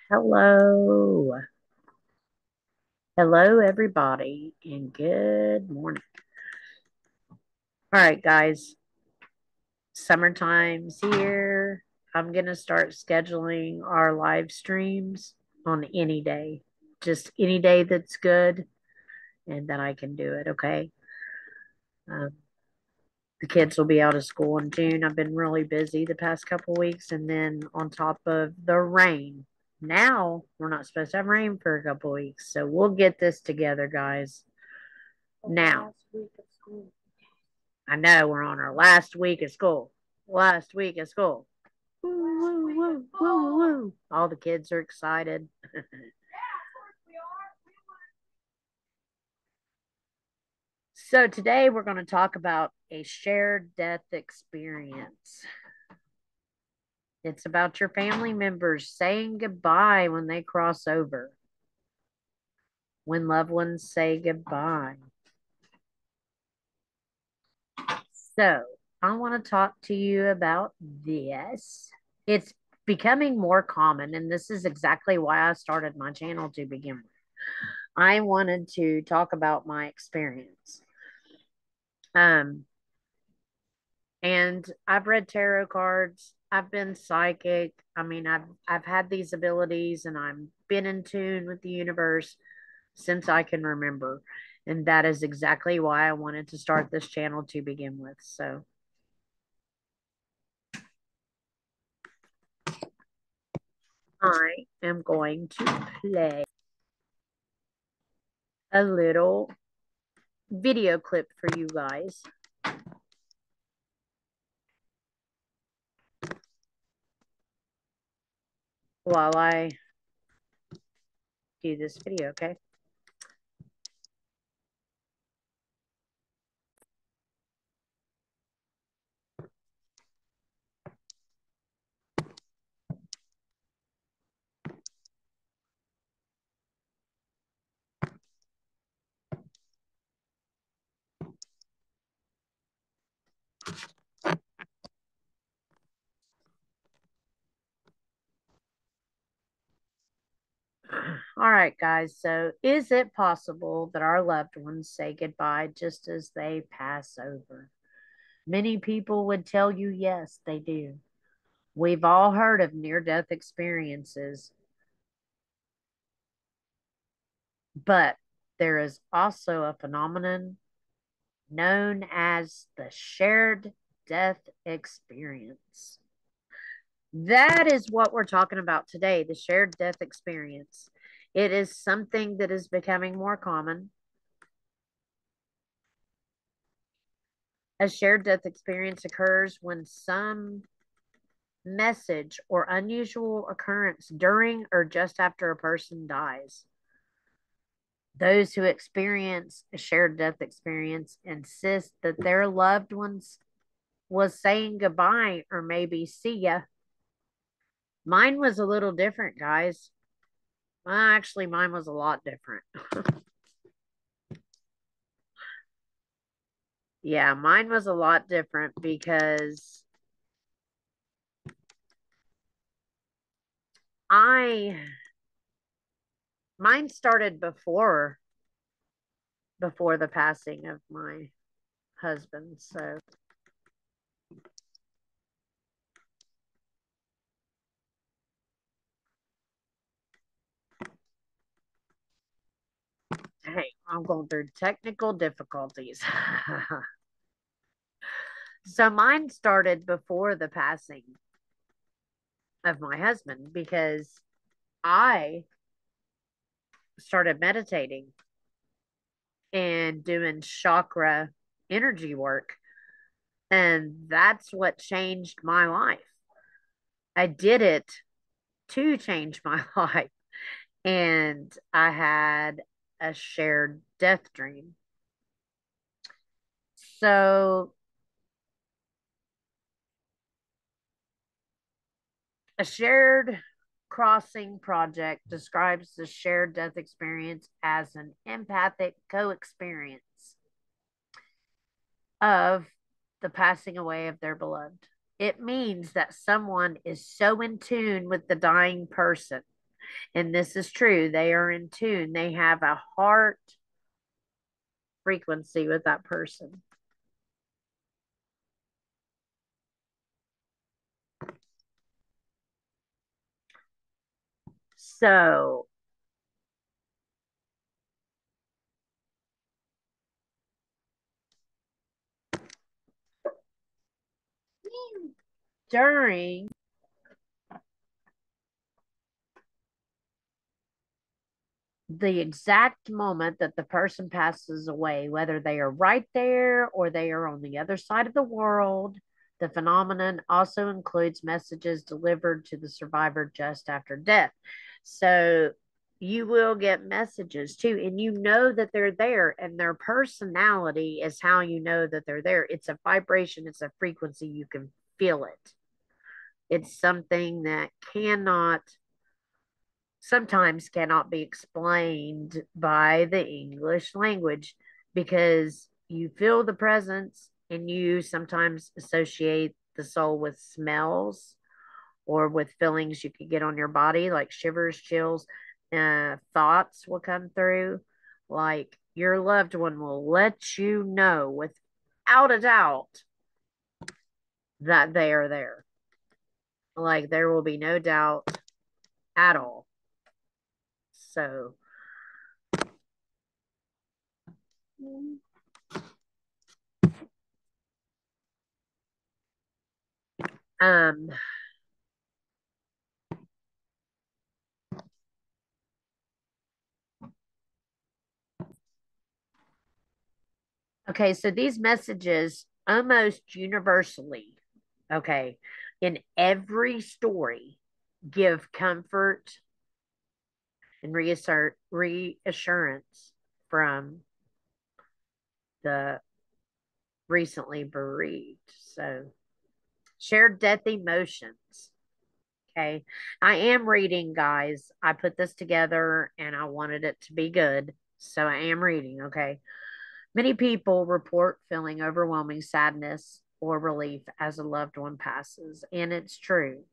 Hello. Hello, everybody, and good morning. All right, guys, summertime's here. I'm going to start scheduling our live streams on any day, just any day that's good, and then I can do it, okay? Um, the kids will be out of school in June. I've been really busy the past couple weeks, and then on top of the rain. Now, we're not supposed to have rain for a couple weeks, so we'll get this together, guys. Now, I know we're on our last week of school. Last week of school. Woo, woo, woo, woo, woo. All the kids are excited. So, today we're going to talk about a shared death experience. It's about your family members saying goodbye when they cross over, when loved ones say goodbye. So, I want to talk to you about this. It's becoming more common, and this is exactly why I started my channel to begin with. I wanted to talk about my experience. Um, and I've read tarot cards. I've been psychic. I mean, I've had these abilities, and I've been in tune with the universe since I can remember. And that is exactly why I wanted to start this channel to begin with. So I am going to play a little video clip for you guys while I do this video, okay? All right, guys. So, is it possible that our loved ones say goodbye just as they pass over? Many people would tell you yes, they do. We've all heard of near death experiences, but there is also a phenomenon known as the shared death experience. That is what we're talking about today, the shared death experience. It is something that is becoming more common. A shared death experience occurs when some message or unusual occurrence during or just after a person dies. Those who experience a shared death experience insist that their loved ones was saying goodbye or maybe see ya. Mine was a little different, guys. Well, actually, mine was a lot different. Yeah, mine was a lot different because I mine started before the passing of my husband. So, hey, I'm going through technical difficulties. So, mine started before the passing of my husband because I started meditating and doing chakra energy work. And that's what changed my life. I did it to change my life. And I had a shared death dream. So, a shared crossing project describes the shared death experience as an empathic co experience of the passing away of their beloved. It means that someone is so in tune with the dying person And this is true. They are in tune. They have a heart frequency with that person. So during the exact moment that the person passes away, whether they are right there or they are on the other side of the world, the phenomenon also includes messages delivered to the survivor just after death. So you will get messages too, and you know that they're there, and their personality is how you know that they're there. It's a vibration, it's a frequency, you can feel it. It's something that sometimes cannot be explained by the English language because you feel the presence and you sometimes associate the soul with smells or with feelings you could get on your body, like shivers, chills, thoughts will come through. Like your loved one will let you know without a doubt that they are there. Like there will be no doubt at all. So, um, okay, so these messages almost universally, okay, in every story give comfort and reassurance from the recently bereaved. So, shared death emotions. Okay. I am reading, guys. I put this together and I wanted it to be good. So I am reading. Okay. Many people report feeling overwhelming sadness or relief as a loved one passes, and it's true.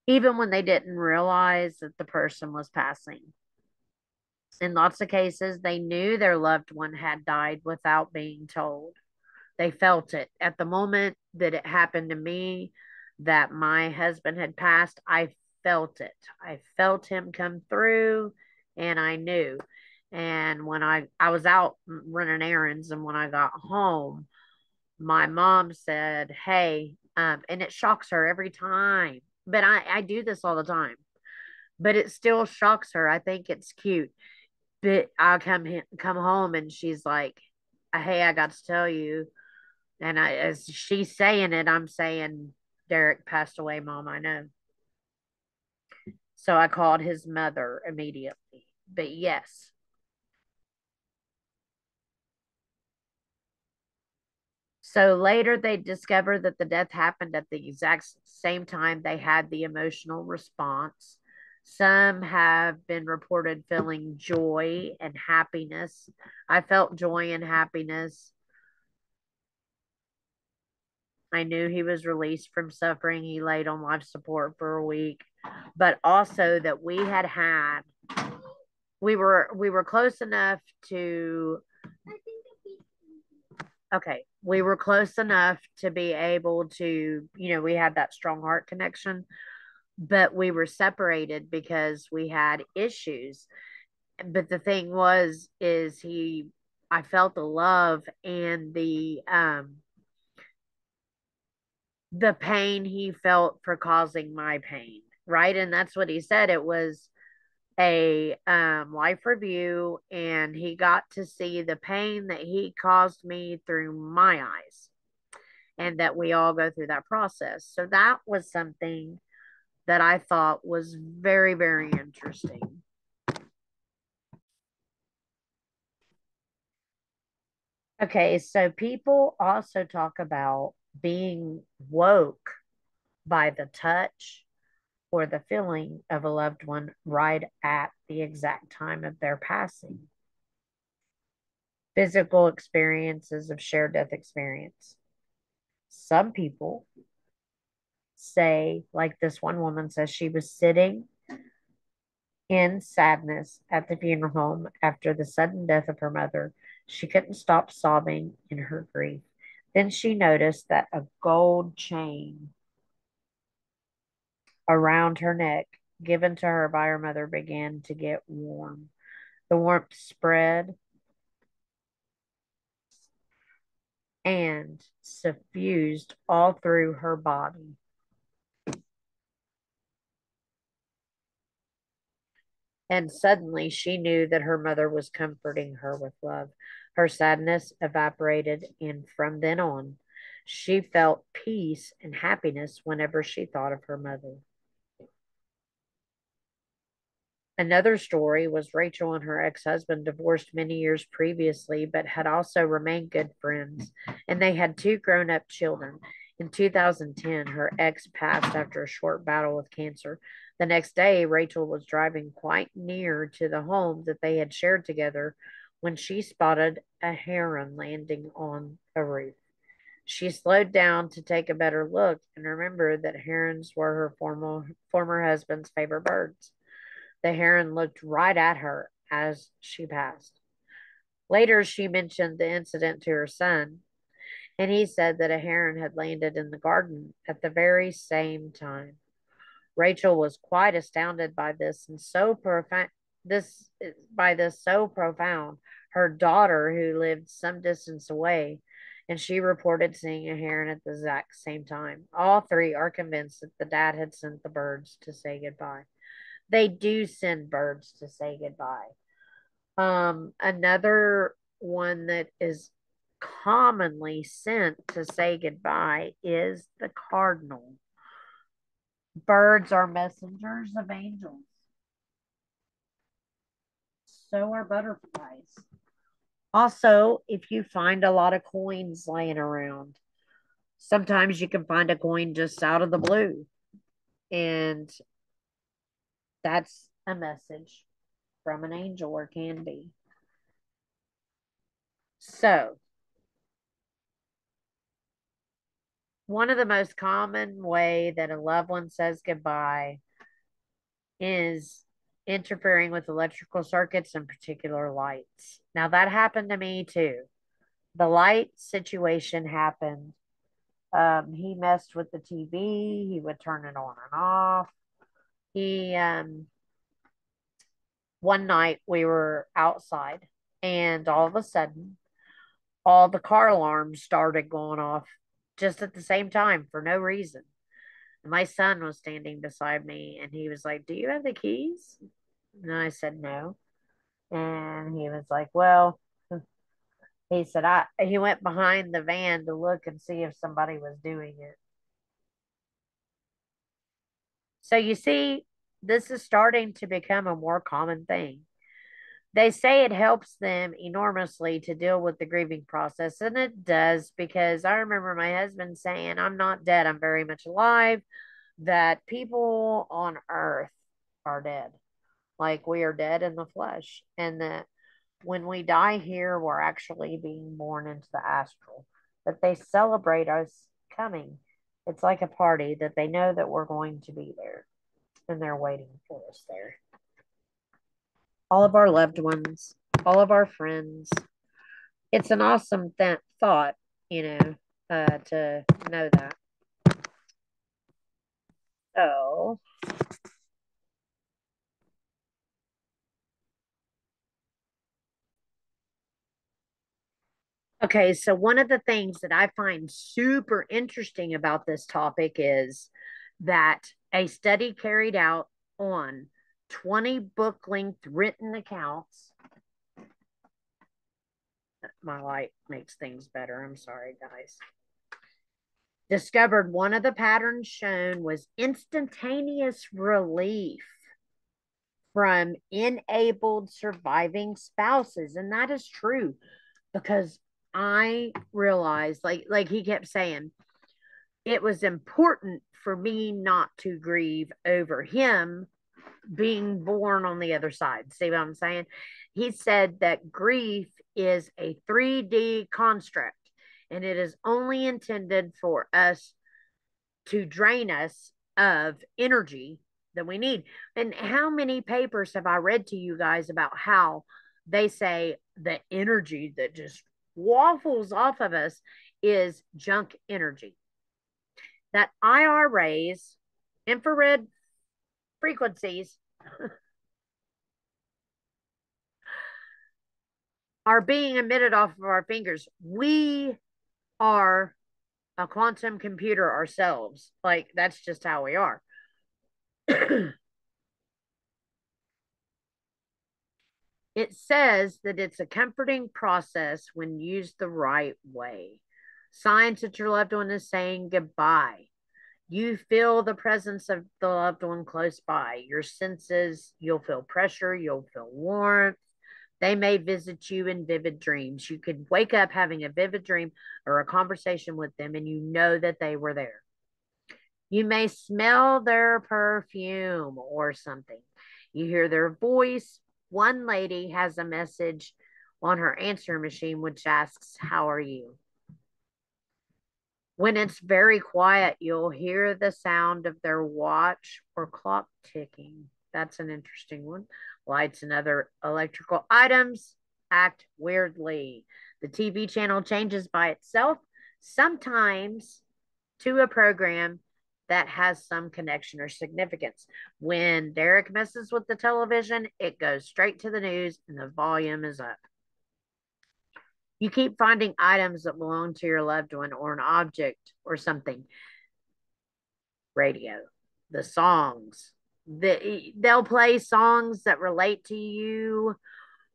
Even when they didn't realize that the person was passing. In lots of cases, they knew their loved one had died without being told. They felt it. At the moment that it happened to me, that my husband had passed, I felt it. I felt him come through and I knew. And when I was out running errands and when I got home, my mom said, "Hey," and it shocks her every time. But I do this all the time. But it still shocks her. I think it's cute. But I come home and she's like, "Hey, I got to tell you." And as she's saying it, I'm saying, "Derek passed away, Mom. I know." So I called his mother immediately. But yes. So later they discovered that the death happened at the exact same time they had the emotional response. Some have been reported feeling joy and happiness. I felt joy and happiness. I knew he was released from suffering. He laid on life support for a week, but also that we were close enough to okay, we were close enough to be able to, we had that strong heart connection, but we were separated because we had issues. But the thing is I felt the love and the pain he felt for causing my pain, right? And that's what he said. It was a life review, and he got to see the pain that he caused me through my eyes, and that we all go through that process. So that was something that I thought was very, very interesting. Okay, so people also talk about being woke by the touch or the feeling of a loved one right at the exact time of their passing. Physical experiences of shared death experience. Some people say, like this one woman says, she was sitting in sadness at the funeral home after the sudden death of her mother. She couldn't stop sobbing in her grief. Then she noticed that a gold chain around her neck, given to her by her mother, began to get warm. The warmth spread and suffused all through her body. And suddenly she knew that her mother was comforting her with love. Her sadness evaporated, and from then on, she felt peace and happiness whenever she thought of her mother. Another story was Rachel and her ex husband divorced many years previously, but had also remained good friends, and they had two grown up children. In 2010, her ex passed after a short battle with cancer. The next day, Rachel was driving quite near to the home that they had shared together when she spotted a heron landing on a roof. She slowed down to take a better look and remembered that herons were her former husband's favorite birds. The heron looked right at her as she passed. Later, she mentioned the incident to her son, and he said that a heron had landed in the garden at the very same time. Rachel was quite astounded by this and so profound. This by this so profound. Her daughter, who lived some distance away, and she reported seeing a heron at the exact same time. All three are convinced that the dad had sent the birds to say goodbye. They do send birds to say goodbye. Another one that is commonly sent to say goodbye is the cardinal. Birds are messengers of angels. So are butterflies. Also, if you find a lot of coins laying around, sometimes you can find a coin just out of the blue, and that's a message from an angel or can be. So, one of the most common way that a loved one says goodbye is interfering with electrical circuits and particular lights. Now that happened to me too. The light situation happened. He messed with the TV. He would turn it on and off. He One night we were outside, and all of a sudden, all the car alarms started going off just at the same time for no reason. My son was standing beside me and he was like, "Do you have the keys?" And I said, "No." And he was like, "Well," he said, he went behind the van to look and see if somebody was doing it. So you see, this is starting to become a more common thing. They say it helps them enormously to deal with the grieving process, and it does because I remember my husband saying, "I'm not dead, I'm very much alive," that people on earth are dead. Like we are dead in the flesh, and that when we die here, we're actually being born into the astral. That they celebrate us coming. It's like a party that they know that we're going to be there and they're waiting for us there. All of our loved ones, all of our friends. It's an awesome thought, you know, to know that. So, okay, so one of the things that I find super interesting about this topic is that a study carried out on 20 book length written accounts. My light makes things better. I'm sorry, guys. Discovered one of the patterns shown was instantaneous relief from enabled surviving spouses. And that is true because I realized, like he kept saying, it was important for me not to grieve over him being born on the other side. See what I'm saying? He said that grief is a 3D construct and it is only intended for us to drain us of energy that we need. And how many papers have I read to you guys about how they say the energy that just waffles off of us is junk energy? That IR rays, infrared frequencies, are being emitted off of our fingers. We are a quantum computer ourselves. Like, that's just how we are. It says that it's a comforting process when used the right way. Signs that your loved one is saying goodbye. You feel the presence of the loved one close by. Your senses, you'll feel pressure, you'll feel warmth. They may visit you in vivid dreams. You could wake up having a vivid dream or a conversation with them, and you know that they were there. You may smell their perfume or something. You hear their voice. One lady has a message on her answer machine which asks, "How are you?" When it's very quiet, you'll hear the sound of their watch or clock ticking. That's an interesting one. Lights and other electrical items act weirdly. The TV channel changes by itself, sometimes to a program that has some connection or significance. When Derek messes with the television, it goes straight to the news and the volume is up. You keep finding items that belong to your loved one or an object or something. Radio, the songs. They'll play songs that relate to you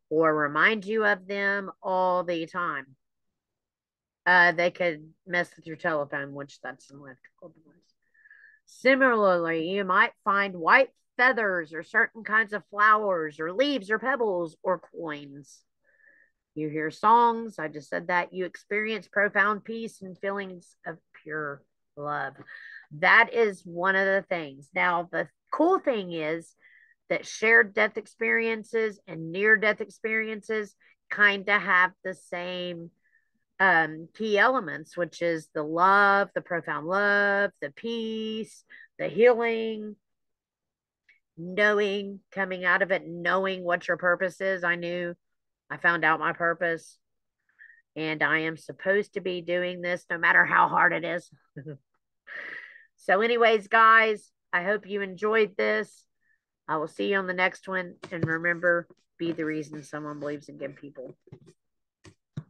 or remind you of them all the time. They could mess with your telephone, which that's an electrical device. Similarly, you might find white feathers or certain kinds of flowers or leaves or pebbles or coins. You hear songs. I just said that. You experience profound peace and feelings of pure love. That is one of the things. Now, the cool thing is that shared death experiences and near death experiences kind of have the same key elements, which is the love, the profound love, the peace, the healing, knowing, coming out of it, knowing what your purpose is. I found out my purpose, and I am supposed to be doing this no matter how hard it is. So, anyways, guys, I hope you enjoyed this. I will see you on the next one. And remember, be the reason someone believes in good people.